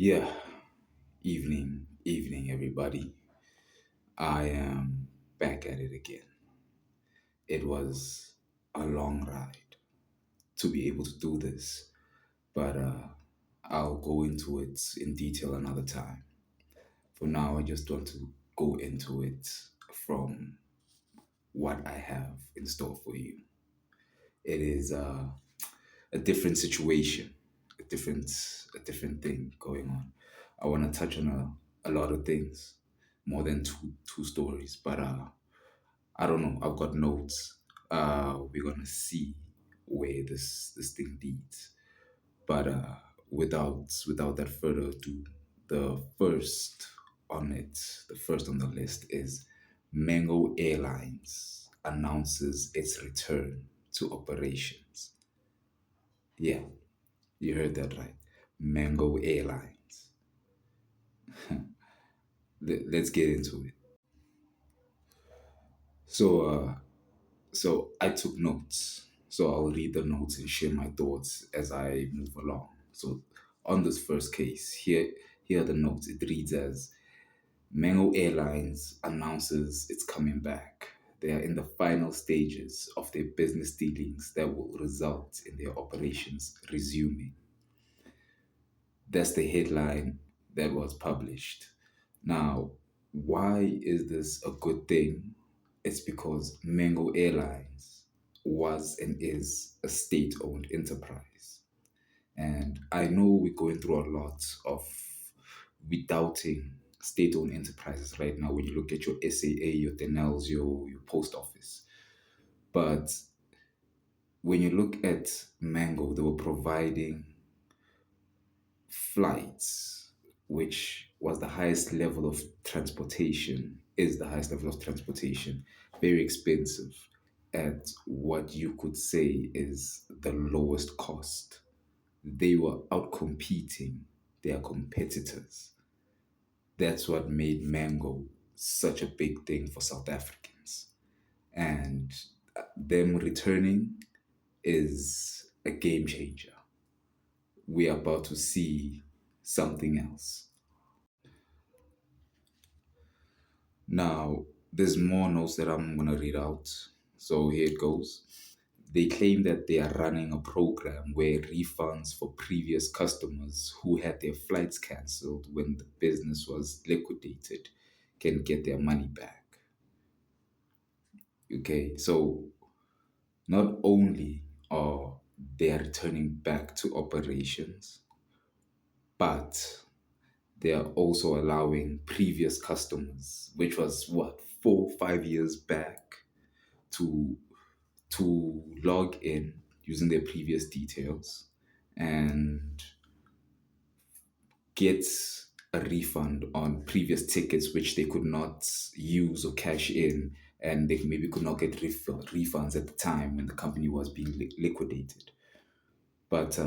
Yeah, evening, everybody. I am back at it again. It was a long ride to be able to do this, but I'll go into it in detail another time. For now, I just want to go into it from what I have in store for you. It is a different situation, a different a different thing going on. I want to touch on a lot of things, more than two stories, but I don't know. I've got notes. We're gonna see where this thing leads. But without that further ado, the first on the list is Mango Airlines announces its return to operations. Yeah, you heard that right. Mango Airlines. Let's get into it. So, so I took notes. So I'll read the notes and share my thoughts as I move along. So on this first case, here are the notes. It reads as Mango Airlines announces it's coming back. They are in the final stages of their business dealings that will result in their operations resuming. That's the headline that was published. Now, why is this a good thing? It's because Mango Airlines was and is a state owned enterprise. And I know we're going through a lot of doubting state owned enterprises right now when you look at your SAA, your Denels, your post office. But when you look at Mango, they were providing flights, which was the highest level of transportation, is the highest level of transportation, very expensive at what you could say is the lowest cost. They were outcompeting their competitors. That's what made Mango such a big thing for South Africans. And them returning is a game changer. We're about to see something else. Now, there's more notes that I'm going to read out. So here it goes. They claim that they are running a program where refunds for previous customers who had their flights cancelled when the business was liquidated can get their money back. Okay, so not only are they are returning back to operations, but they are also allowing previous customers, which was what, 4 5 years back, to log in using their previous details and get a refund on previous tickets which they could not use or cash in, and they maybe could not get refunds at the time when the company was being liquidated. But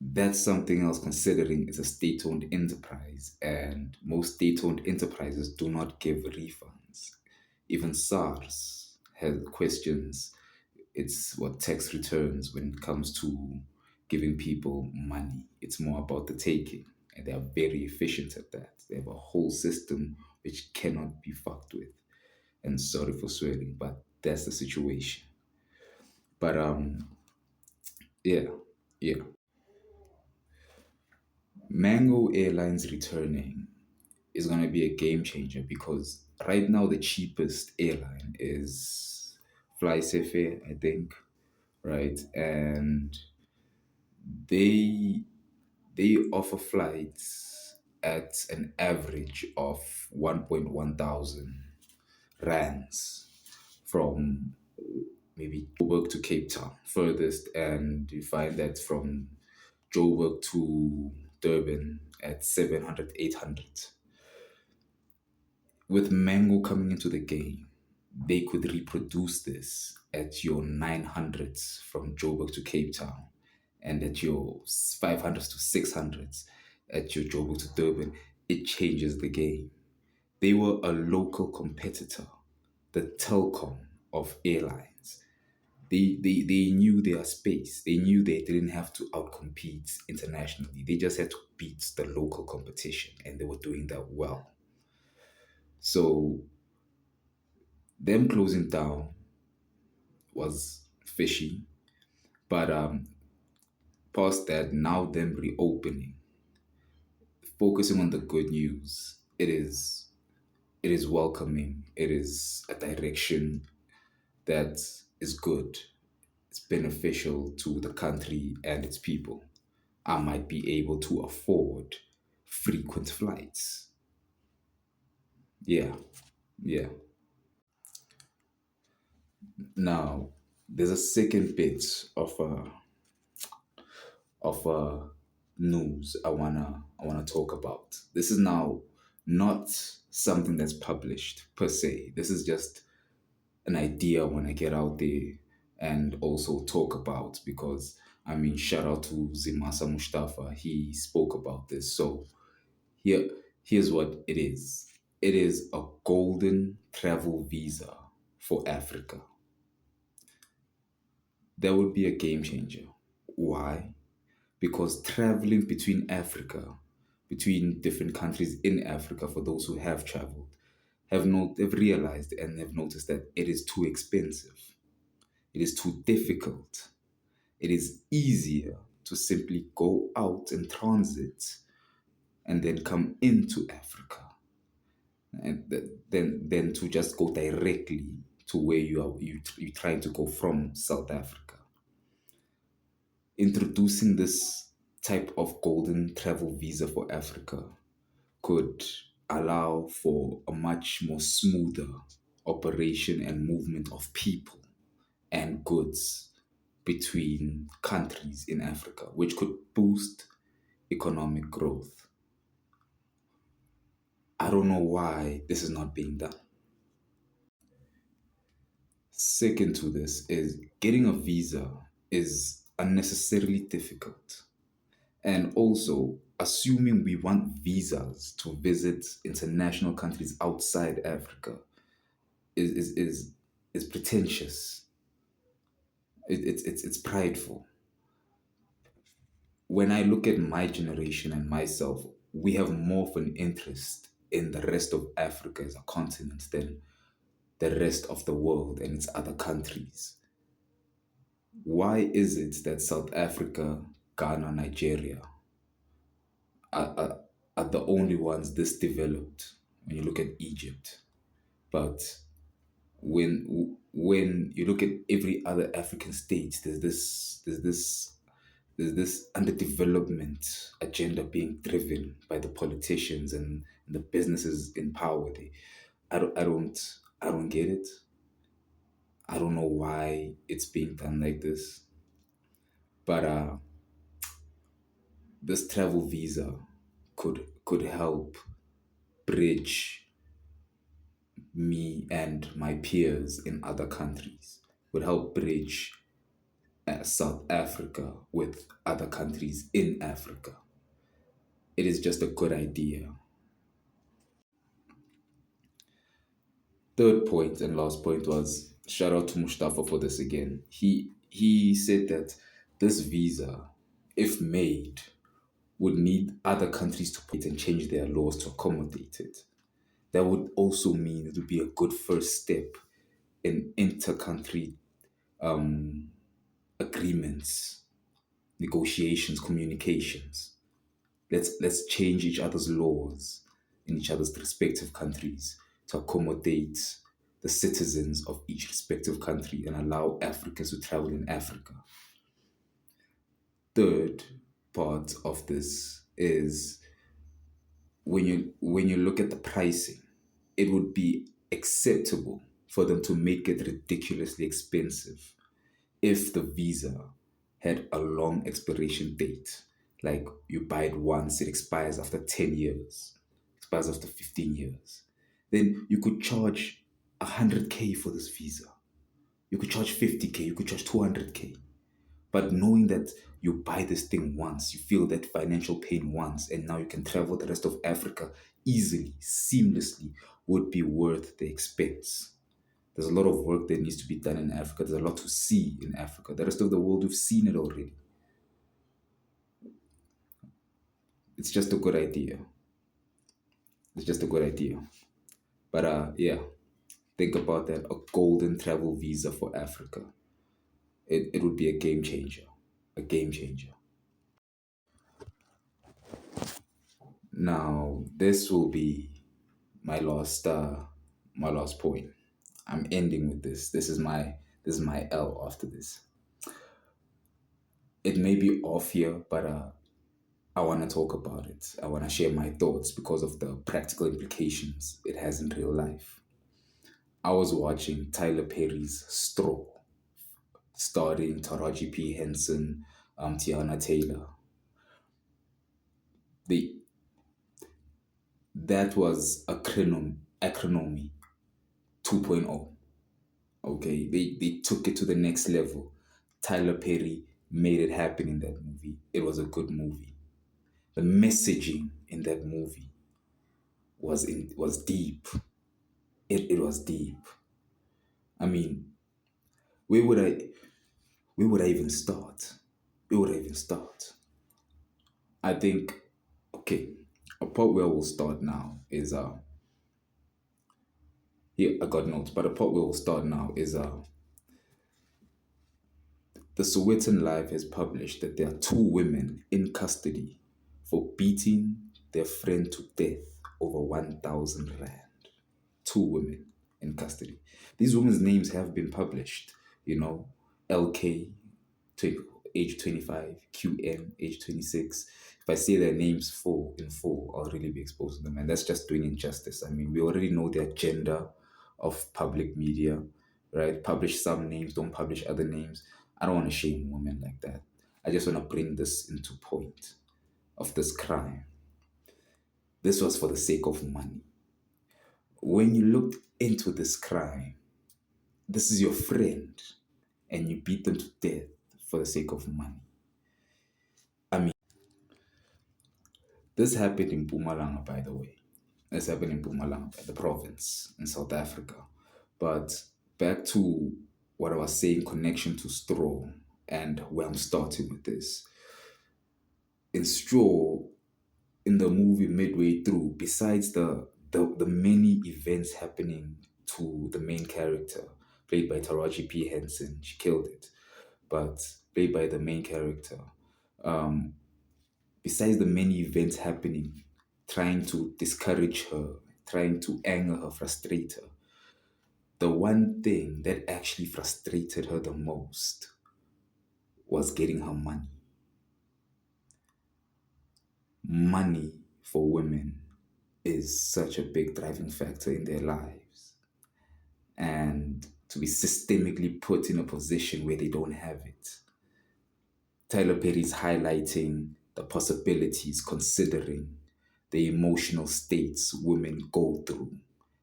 that's something else, considering it's a state-owned enterprise, and most state-owned enterprises do not give refunds. Even SARS has questions its what tax returns when it comes to giving people money. It's more about the taking, and they are very efficient at that. They have a whole system which cannot be fucked with. And sorry for swearing, but that's the situation. But yeah, yeah. Mango Airlines returning is going to be a game changer because right now the cheapest airline is FlySafair, I think, right? And they they offer flights at an average of 1.1 thousand rands from maybe Joburg to Cape Town furthest, and you find that from Joburg to Durban at 700, 800. With Mango coming into the game, they could reproduce this at your 900s from Joburg to Cape Town, and at your 500s to 600s at your Joburg to Durban. It changes the game. They were a local competitor, the Telkom of airlines. They knew their space. They knew they didn't have to outcompete internationally. They just had to beat the local competition, and they were doing that well. So them closing down was fishy, but past that, now them reopening, focusing on the good news. It is welcoming. It is a direction that is good. It's beneficial to the country and its people. I might be able to afford frequent flights. Yeah, yeah. Now, there's a second bit of news I wanna talk about. This is now not something that's published per se. This is just an idea I want to get out there and also talk about because I mean, shout out to Zimasa Mustafa. He spoke about this. So here, here's what it is. It is a golden travel visa for Africa. That would be a game changer. Why? Because traveling between Africa, between different countries in Africa, for those who have traveled, have realized and have noticed that it is too expensive. It is too difficult. It is easier to simply go out and transit and then come into Africa and then to just go directly to where you're trying to go from South Africa. Introducing this type of golden travel visa for Africa could allow for a much more smoother operation and movement of people and goods between countries in Africa, which could boost economic growth. I don't know why this is not being done. Second to this is getting a visa is unnecessarily difficult. And also, assuming we want visas to visit international countries outside Africa is pretentious. It's prideful. When I look at my generation and myself, we have more of an interest in the rest of Africa as a continent than the rest of the world and its other countries. Why is it that South Africa, Ghana, Nigeria are, are, are the only ones this developed when you look at Egypt? But when you look at every other African state, there's this underdevelopment agenda being driven by the politicians and the businesses in power. I don't get it. I don't know why it's being done like this. But this travel visa could help bridge me and my peers in other countries. Would help bridge South Africa with other countries in Africa. It is just a good idea. Third point and last point was shout out to Mustafa for this again. He said that this visa, if made, would need other countries to put and change their laws to accommodate it. That would also mean it would be a good first step in inter-country agreements, negotiations, communications. Let's change each other's laws in each other's respective countries to accommodate the citizens of each respective country and allow Africans to travel in Africa. Third part of this is when you look at the pricing, it would be acceptable for them to make it ridiculously expensive if the visa had a long expiration date. Like you buy it once, it expires after 10 years, expires after 15 years. Then you could charge 100K for this visa. You could charge 50K, you could charge 200K. But knowing that you buy this thing once, you feel that financial pain once, and now you can travel the rest of Africa easily, seamlessly, would be worth the expense. There's a lot of work that needs to be done in Africa. There's a lot to see in Africa. The rest of the world, we've seen it already. It's just a good idea. It's just a good idea. But yeah, think about that. A golden travel visa for Africa. It would be a game changer. A game changer. Now, this will be my last point. I'm ending with this. This is my L after this. It may be off here, but I want to talk about it. I want to share my thoughts because of the practical implications it has in real life. I was watching Tyler Perry's Straw, starring Taraji P. Henson, Tiana Taylor. The That was acronomy 2.0. Okay, they took it to the next level. Tyler Perry made it happen in that movie. It was a good movie. The messaging in that movie was deep. It was deep. I mean, where would I where would I even start? Where would I even start? I think, okay, a part where we'll start now is here I got notes, but a part where we'll start now is the Sowetan Live has published that there are two women in custody for beating their friend to death over 1,000 rand. Two women in custody. These women's names have been published, you know, LK, age 25, QM, age 26. If I say their names full, I'll really be exposing them. And that's just doing injustice. I mean, we already know the agenda of public media, right? Publish some names, don't publish other names. I don't want to shame women like that. I just want to bring this into point of this crime. This was for the sake of money. When you looked into this crime, this is your friend, and you beat them to death for the sake of money. I mean, this happened in Pumalanga, by the way. This happened in Pumalanga, the province in South Africa. But back to what I was saying, connection to Straw, and where I'm starting with this. In Straw, in the movie midway through, besides the many events happening to the main character, played by Taraji P. Henson, she killed it, but played by the main character, um, besides the many events happening, trying to discourage her, trying to anger her, frustrate her, the one thing that actually frustrated her the most was getting her money. Money for women is such a big driving factor in their lives. And to be systemically put in a position where they don't have it. Tyler Perry's highlighting the possibilities, considering the emotional states women go through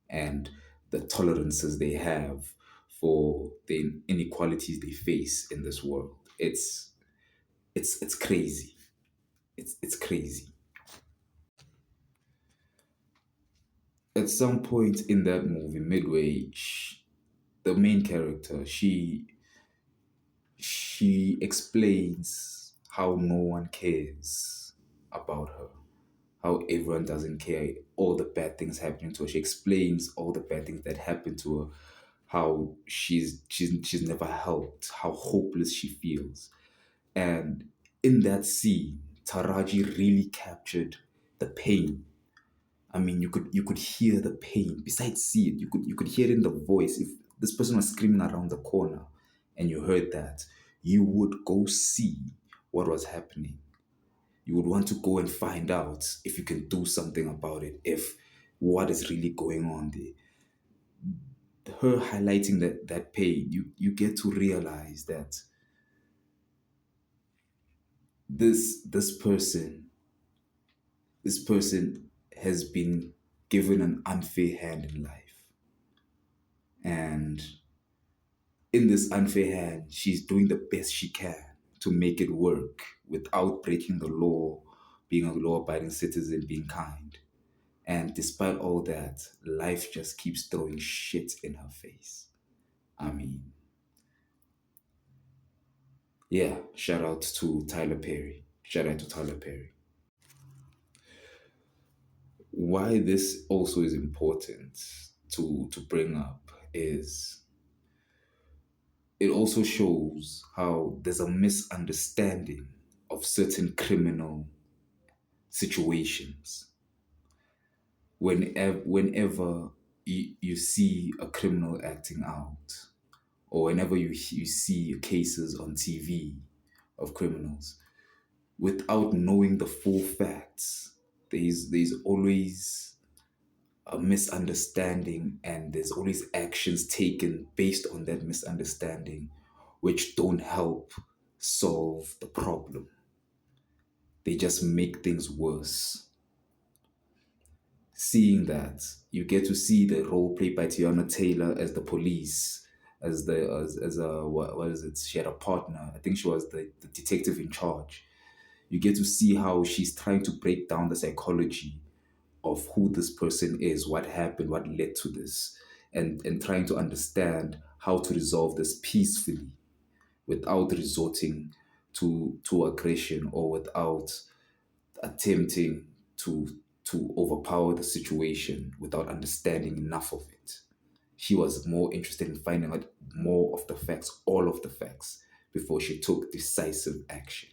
and the tolerances they have for the inequalities they face in this world. It's crazy. It's crazy. At some point in that movie, midway, the main character, she explains how no one cares about her, how everyone doesn't care, all the bad things happening to her. She explains all the bad things that happened to her, how she's never helped, how hopeless she feels. And in that scene, Taraji really captured the pain. I mean, you could hear the pain. Besides see it, you could hear it in the voice. If this person was screaming around the corner and you heard that, you would go see what was happening. You would want to go and find out if you can do something about it, if what is really going on there. Her highlighting that pain, you get to realize that this person has been given an unfair hand in life. And in this unfair hand, she's doing the best she can to make it work without breaking the law, being a law abiding citizen, being kind. And despite all that, life just keeps throwing shit in her face. I mean, yeah, shout out to Tyler Perry. Shout out to Tyler Perry. Why this also is important to bring up is it also shows how there's a misunderstanding of certain criminal situations. Whenever you see a criminal acting out, or whenever you see cases on TV of criminals, without knowing the full facts, there's always a misunderstanding, and there's always actions taken based on that misunderstanding, which don't help solve the problem. They just make things worse. Seeing that, you get to see the role played by Tiana Taylor as the police, as a what is it? She had a partner. I think she was the detective in charge. You get to see how she's trying to break down the psychology of who this person is, what happened, what led to this, and trying to understand how to resolve this peacefully without resorting to aggression, or without attempting to overpower the situation without understanding enough of it. She was more interested in finding out more of the facts, all of the facts, before she took decisive action.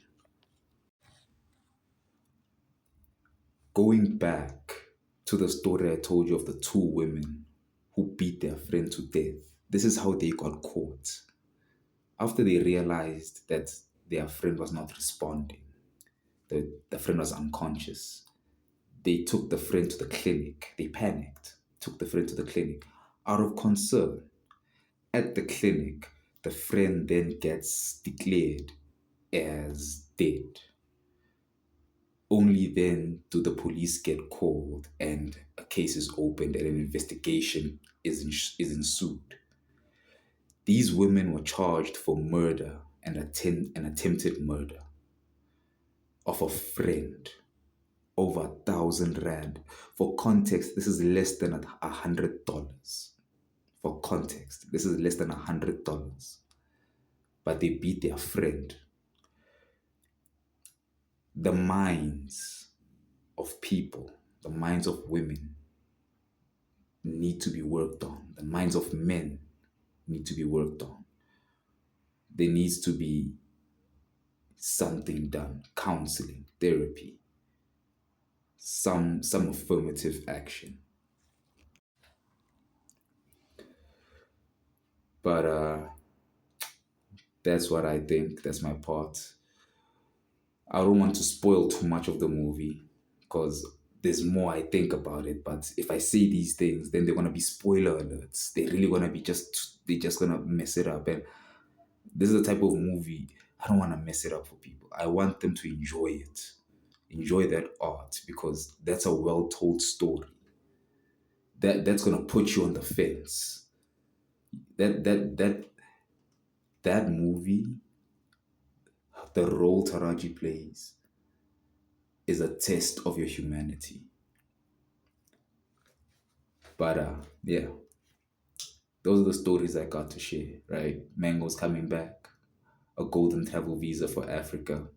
Going back to the story I told you of the two women who beat their friend to death, this is how they got caught. After they realized that their friend was not responding, the friend was unconscious, they took the friend to the clinic. They panicked, took the friend to the clinic out of concern. At the clinic, the friend then gets declared as dead. Only then do the police get called, and a case is opened, and an investigation is ensued. These women were charged for murder and an attempted murder of a friend, over R1,000. For context, this is less than $100. For context, this is less than $100. But they beat their friend. The minds of people, the minds of women need to be worked on. The minds of men need to be worked on. There needs to be something done, counseling, therapy, some affirmative action. But that's what I think. That's my part. I don't want to spoil too much of the movie because there's more I think about it. But if I say these things, then they're gonna be spoiler alerts. They're really gonna be they're just gonna mess it up. And this is the type of movie I don't want to mess it up for people. I want them to enjoy it, enjoy that art, because that's a well told story. That's gonna put you on the fence. That movie, the role Taraji plays, is a test of your humanity. But yeah, those are the stories I got to share, right? Mango's coming back, a golden travel visa for Africa,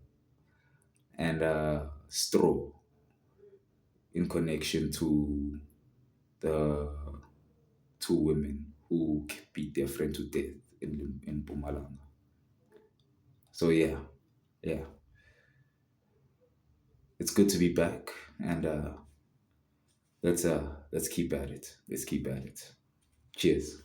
and straw in connection to the two women who beat their friend to death in Pumalanga. So yeah, it's good to be back, and let's keep at it. Let's keep at it. Cheers.